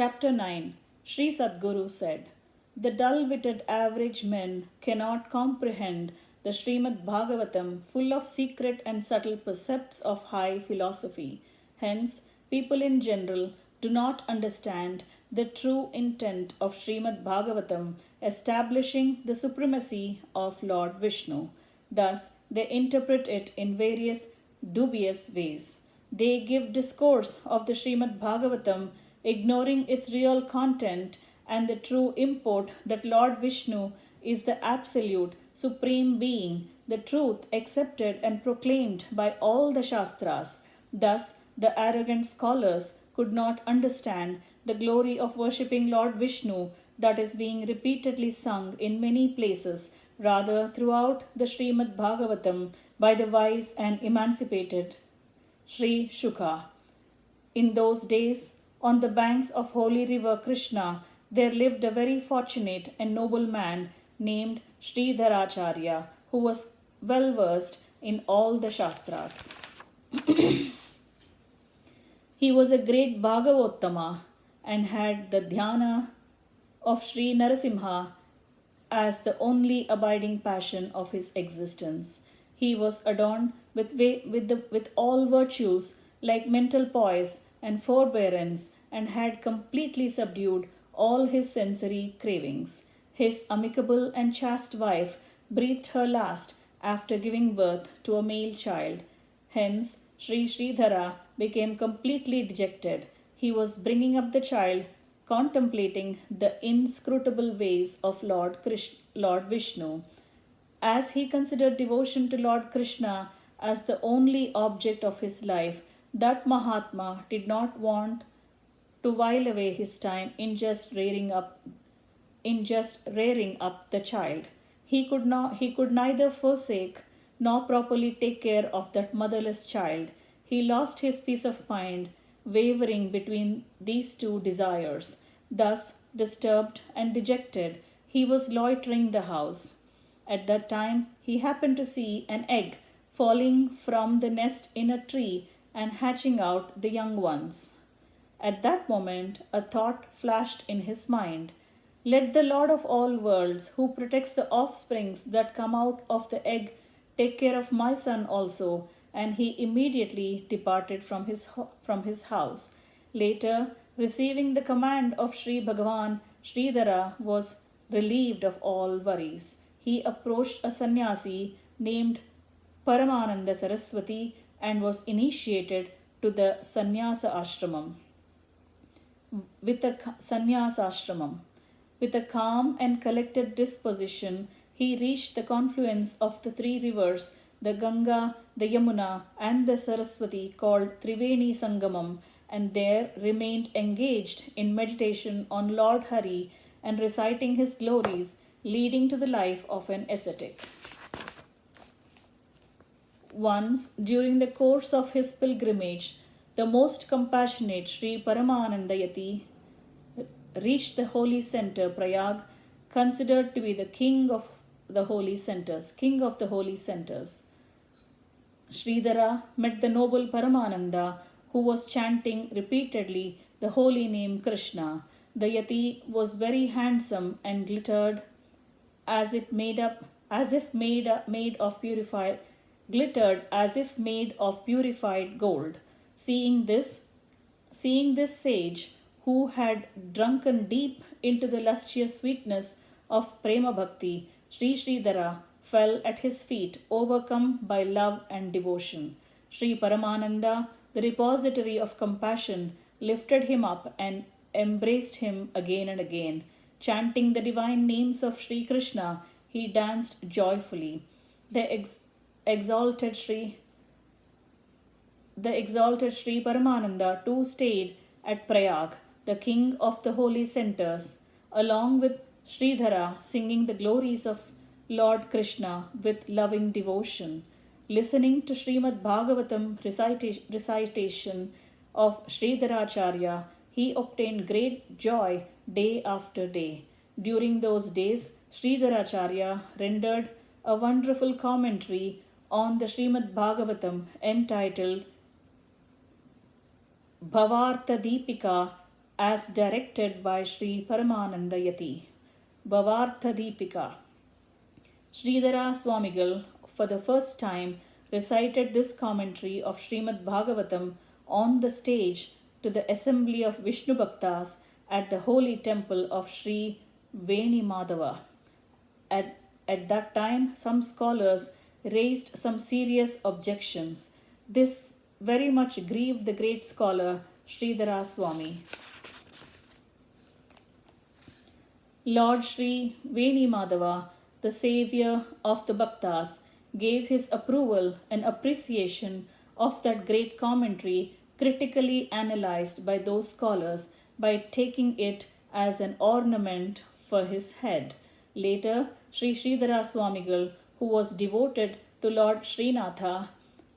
Chapter 9. Sri Sadguru said, "The dull-witted average men cannot comprehend the Srimad Bhagavatam, full of secret and subtle precepts of high philosophy. Hence, people in general do not understand the true intent of Srimad Bhagavatam, establishing the supremacy of Lord Vishnu. Thus, they interpret it in various dubious ways. They give discourse of the Srimad Bhagavatam, ignoring its real content and the true import that Lord Vishnu is the absolute, supreme being, the truth accepted and proclaimed by all the Shastras. Thus, the arrogant scholars could not understand the glory of worshipping Lord Vishnu that is being repeatedly sung in many places, rather throughout the Srimad Bhagavatam by the wise and emancipated Sri Shuka. In those days, on the banks of holy river Krishna, there lived a very fortunate and noble man named Shridharacharya, who was well versed in all the Shastras. He was a great Bhagavottama and had the dhyana of Sri Narasimha as the only abiding passion of his existence. He was adorned with all virtues like mental poise and forbearance, and had completely subdued all his sensory cravings. His amicable and chaste wife breathed her last after giving birth to a male child. Hence, Sri Shridhara became completely dejected. He was bringing up the child, contemplating the inscrutable ways of Lord Vishnu. As he considered devotion to Lord Krishna as the only object of his life, that Mahatma did not want to while away his time in just rearing up the child. He could neither forsake nor properly take care of that motherless child. He lost his peace of mind, wavering between these two desires. Thus, disturbed and dejected, he was loitering the house. At that time, he happened to see an egg falling from the nest in a tree and hatching out the young ones. At that moment, a thought flashed in his mind. Let the Lord of all worlds, who protects the offsprings that come out of the egg, take care of my son also. And he immediately departed from his house. Later, receiving the command of Sri Bhagavan, Shridhara was relieved of all worries. He approached a sannyasi named Paramananda Saraswati and was initiated to the sannyasa ashramam. With a calm and collected disposition, he reached the confluence of the three rivers, the Ganga, the Yamuna, and the Saraswati, called Triveni Sangamam, and there remained engaged in meditation on Lord Hari and reciting his glories, leading to the life of an ascetic. Once, during the course of his pilgrimage, the most compassionate Sri Paramanandayati reached the holy center, Prayag, considered to be the king of the holy centers. Shridhara met the noble Paramananda, who was chanting repeatedly the holy name Krishna. The yati was very handsome and glittered as if made of purified gold. Seeing this sage, who had drunken deep into the luscious sweetness of Prema Bhakti, Sri Shridhara fell at his feet, overcome by love and devotion. Sri Paramananda, the repository of compassion, lifted him up and embraced him again and again. Chanting the divine names of Sri Krishna, he danced joyfully. The exalted Sri Paramananda too stayed at Prayag, the king of the holy centers, along with Shridhara, singing the glories of Lord Krishna with loving devotion. Listening to Srimad Bhagavatam recitation of Shridharacharya, he obtained great joy day after day. During those days, Shridharacharya rendered a wonderful commentary on the Srimad Bhagavatam entitled Bhavartha Deepika as directed by Sri Paramananda Yati. Bhavartha Deepika. Shridhara Swamigal for the first time recited this commentary of Srimad Bhagavatam on the stage to the assembly of Vishnu Bhaktas at the holy temple of Sri Veni Madhava. At that time, some scholars raised some serious objections. This very much grieved the great scholar Shridhara Swami. Lord Sri Veni Madhava, the savior of the Bhaktas, gave his approval and appreciation of that great commentary critically analyzed by those scholars by taking it as an ornament for his head. Later, Sri Shridhara Swamigal, who was devoted to Lord Srinatha,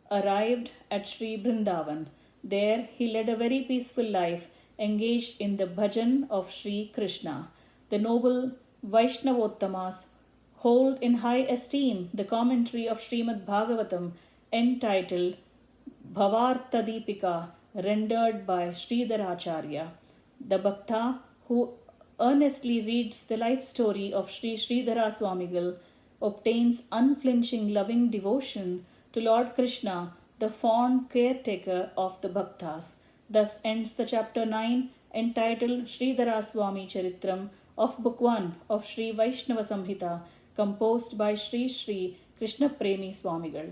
arrived at Sri Vrindavan. There he led a very peaceful life, engaged in the bhajan of Sri Krishna. The noble Vaishnavottamas hold in high esteem the commentary of Srimad Bhagavatam entitled Bhavartha Deepika, rendered by Sridharacharya. The Bhakta who earnestly reads the life story of Sri Shridhara Swamigal obtains unflinching loving devotion to Lord Krishna, the fond caretaker of the Bhaktas. Thus ends the chapter 9 entitled Shridhara Swami Charitam of Book 1 of Sri Vaishnava Samhita, composed by Shri Krishna Premi Swamigal.